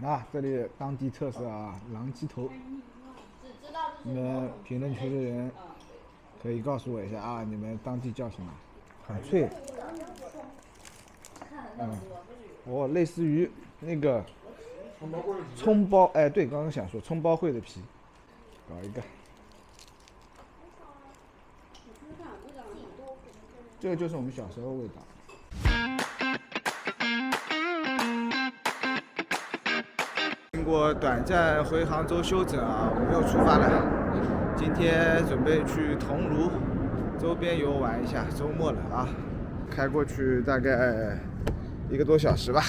啊，这里当地特色啊，狼鸡头。你们评论区的人可以告诉我一下啊，你们当地叫什么？很脆。类似于那个葱包，哎，对，刚刚想说葱包烩的皮，搞一个。这个就是我们小时候的味道。经过短暂回杭州休整啊，我们又出发了。今天准备去桐庐周边游玩一下，周末了啊，开过去大概1个多小时吧。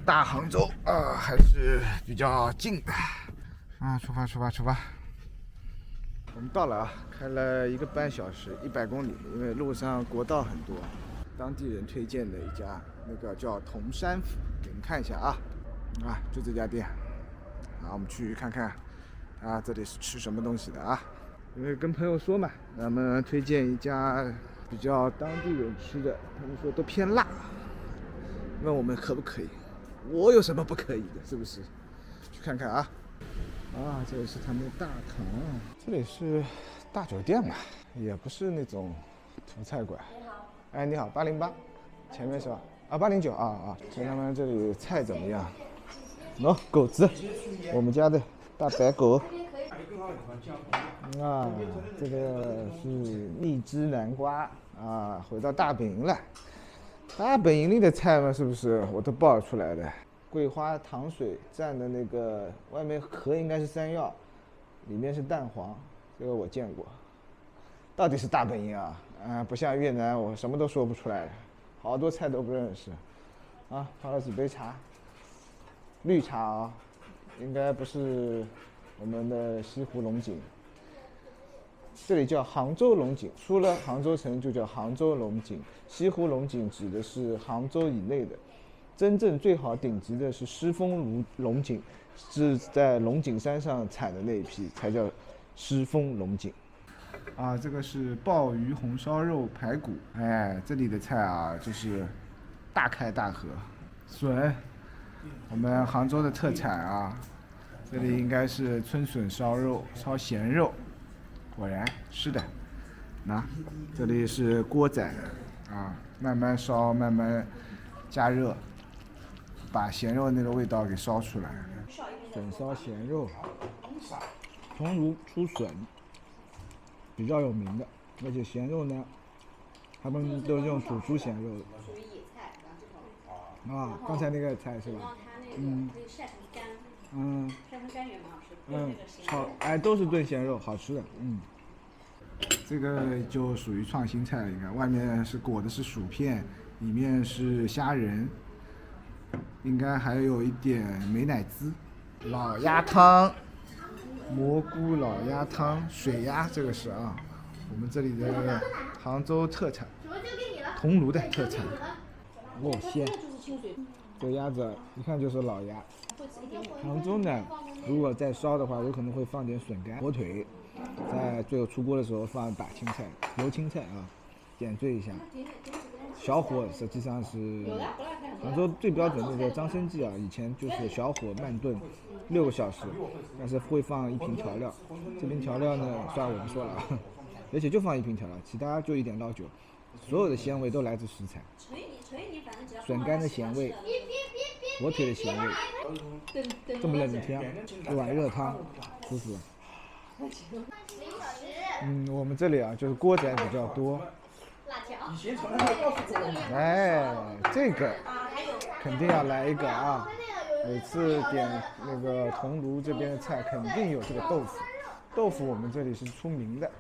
大杭州啊，还是比较近的啊，出发！我们到了啊，开了1个半小时，100公里，因为路上国道很多。当地人推荐的一家，那个叫同山府，给你们看一下啊，就这家店。我们去看看啊，这里是吃什么东西的啊？因为跟朋友说嘛，咱们推荐一家比较当地人吃的，他们说都偏辣，问我们可不可以？我有什么不可以的？是不是？去看看啊！这里是他们的大堂，这里是大酒店吧，也不是那种土菜馆。你好，哎，你好，808，前面是吧？809啊。看他们这里菜怎么样？狗子，我们家的大白狗。这个是蜜汁南瓜啊，回到大本营了。大本营里的菜嘛，是不是我都报出来的？桂花糖水蘸的那个，外面壳应该是山药，里面是蛋黄，这个我见过。到底是大本营啊？不像越南，我什么都说不出来，好多菜都不认识。泡了几杯茶，绿茶啊，应该不是我们的西湖龙井。这里叫杭州龙井，出了杭州城就叫杭州龙井。西湖龙井指的是杭州以内的，真正最好顶级的是狮峰龙井，是在龙井山上产的那一批才叫狮峰龙井。这个是鲍鱼红烧肉排骨，这里的菜啊就是大开大合。笋，我们杭州的特产啊，这里应该是春笋烧肉，烧咸肉。果然是的，这里是锅仔慢慢烧，慢慢加热，把咸肉那个味道给烧出来。笋烧咸肉，桐庐出笋，比较有名的，而且咸肉呢，他们都是用煮出咸肉的。属于野菜，刚才那个菜是吧？可以晒成干。晒成干也蛮好吃。都是炖咸肉，好吃的。这个就属于创新菜了，应该外面是裹的是薯片，里面是虾仁，应该还有一点美乃滋。老鸭汤，蘑菇老鸭汤，水鸭，这个是我们这里的杭州特产，桐庐的特产。鲜。这鸭子一看就是老鸭。杭州呢，如果再烧的话，有可能会放点笋干、火腿，在最后出锅的时候放一把青菜，油青菜点缀一下。小火实际上是杭州最标准的那个张生记以前就是小火慢炖6个小时，但是会放1瓶调料。这瓶调料呢，算我不说了而且就放1瓶调料，其他就一点老酒，所有的鲜味都来自食材。笋干的咸味，火腿的咸味，这么冷的天，一碗热汤，舒服。我们这里就是锅仔比较多。这个肯定要来一个每次点那个桐庐这边的菜，肯定有这个豆腐。豆腐我们这里是出名的，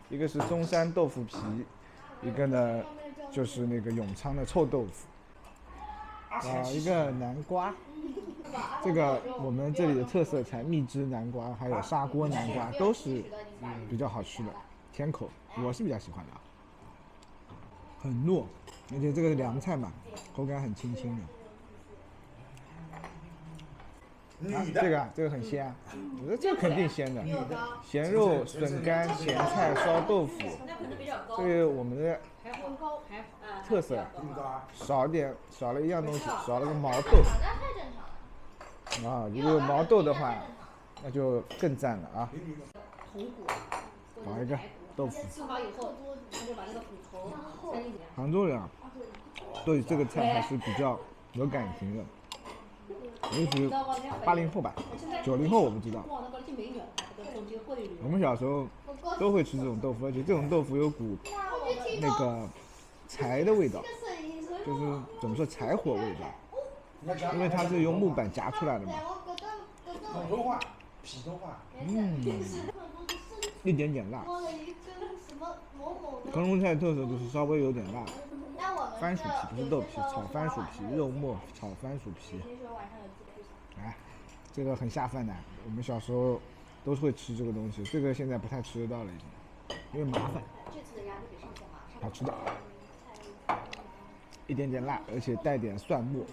一个是中山豆腐皮，一个呢就是那个永昌的臭豆腐。一个南瓜，这个我们这里的特色菜蜜汁南瓜，还有砂锅南瓜都是比较好吃的，甜口，我是比较喜欢的很糯，而且这个是凉菜嘛，口感很清新的。这个很鲜我觉得这个肯定鲜的。咸肉、笋干、咸菜、烧豆腐，这个我们的特色。少了一样东西，少了个毛豆。啊，如果有毛豆的话，那就更赞了啊！搞一个豆腐。杭州人啊，对这个菜还是比较有感情的，尤其80后吧，90后我不知道。我们小时候都会吃这种豆腐，而且这种豆腐有股那个柴的味道，就是怎么说柴火味道，因为它是用木板夹出来的嘛。普通话，一点点辣。腾龙菜特色就是稍微有点辣。番薯皮不是豆皮，炒番薯皮，肉末炒番薯皮。哎，这个很下饭的，我们小时候都会吃这个东西，这个现在不太吃得到了已经，因为麻烦。好吃的，一点点辣，而且带点蒜末，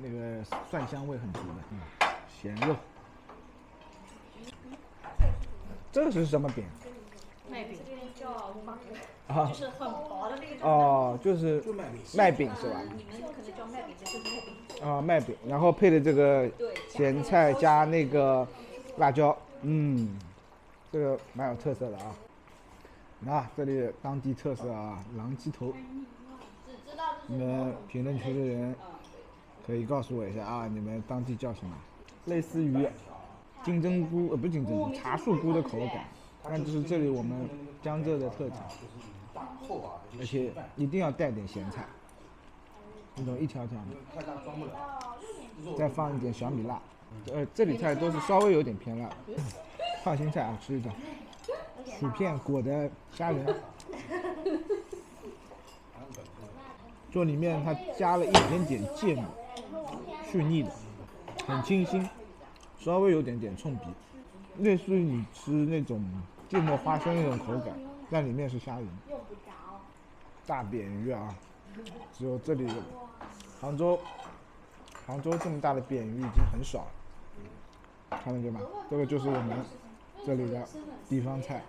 那个蒜香味很足的。咸肉。这个是什么饼？麦饼叫啊，就是很薄的那个。哦，就是麦饼是吧？你们可能叫麦饼，这是麦饼。啊，麦饼，然后配的这个咸菜加那个辣椒，这个蛮有特色的啊。那这里当地特色啊，狼鸡头。你们评论区的人可以告诉我一下啊，你们当地叫什么？类似于金针菇，不是金针菇，茶树菇的口感，但就是这里我们江浙的特产，而且一定要带点咸菜，那种一条条的，再放一点小米辣。这里菜都是稍微有点偏辣，放心菜啊，吃一下。薯片裹的虾仁，就里面它加了一点点芥末，去腻的，很清新，稍微有点点冲鼻，类似于你吃那种芥末花生那种口感，但里面是虾仁。大扁鱼啊，只有这里杭州这么大的扁鱼已经很少了，看得见吗？这个就是我们这里的地方菜，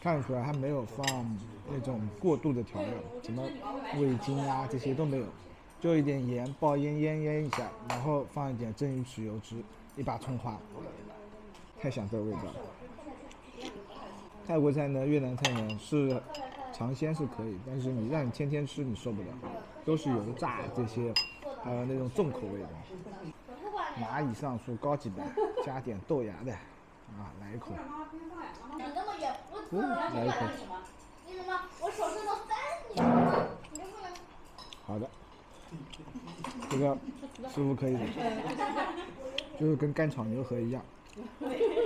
看得出来它没有放那种过度的调料，什么味精啊这些都没有，就一点盐爆腌一下，然后放一点蒸鱼豉油汁，一把葱花，太想这个味道了。泰国菜呢，越南菜呢是尝鲜是可以，但是让你天天吃你受不了，都是油炸这些，还有那种重口味的。蚂蚁上树高级版，加点豆芽的，啊，来一口。来一口。好的，这个师傅可以的，就是跟干炒牛河一样，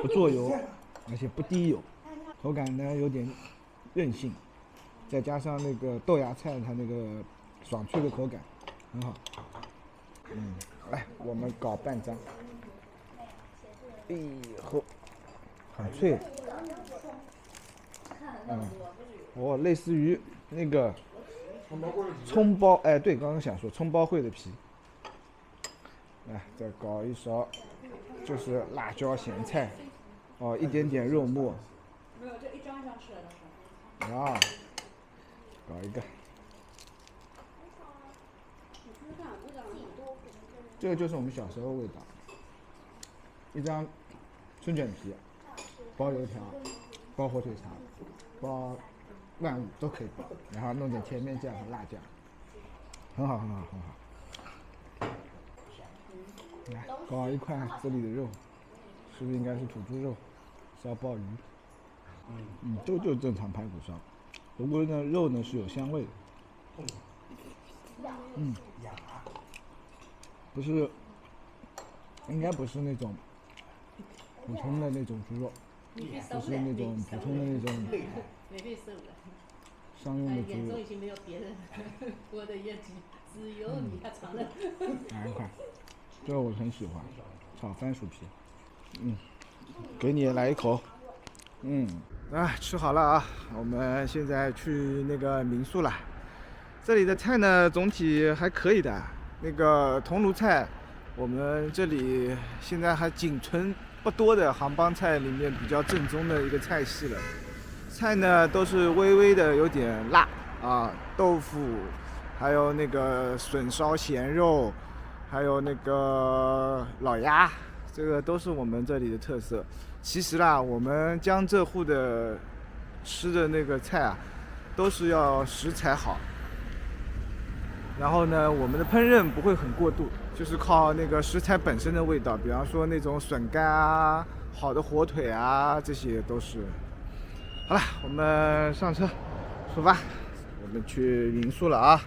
不做油，而且不滴油，口感呢有点韧性，再加上那个豆芽菜它那个爽脆的口感，很好。来，我们搞半张，后很脆。类似于那个葱包，哎，对，刚刚想说葱包烩的皮。来，再搞一勺，就是辣椒咸菜，一点点肉末。没有，这一张一张吃的都是。啊，搞一个。这个就是我们小时候味道，一张春卷皮，包油条，包火腿肠，包万物都可以包，然后弄点甜面酱和辣酱，很好。来，搞一块这里的肉，是不是应该是土猪肉？烧鲍鱼，就正常排骨烧，不过呢肉呢是有香味的，不是，应该不是那种普通的那种猪肉，就是那种普通的那种没被收了。商用的猪肉。眼中已经没有别人我的业绩，只有你还尝了。来一块，这个我很喜欢，炒番薯皮。给你来一口。吃好了啊，我们现在去那个民宿了。这里的菜呢，总体还可以的。那个桐庐菜，我们这里现在还仅存不多的杭帮菜里面比较正宗的一个菜系了。菜呢都是微微的有点辣啊，豆腐，还有那个笋烧咸肉，还有那个老鸭，这个都是我们这里的特色。其实啦，我们江浙沪的吃的那个菜啊，都是要食材好，然后呢，我们的烹饪不会很过度，就是靠那个食材本身的味道，比方说那种笋干啊、好的火腿啊，这些都是。好了，我们上车出发，我们去民宿了啊。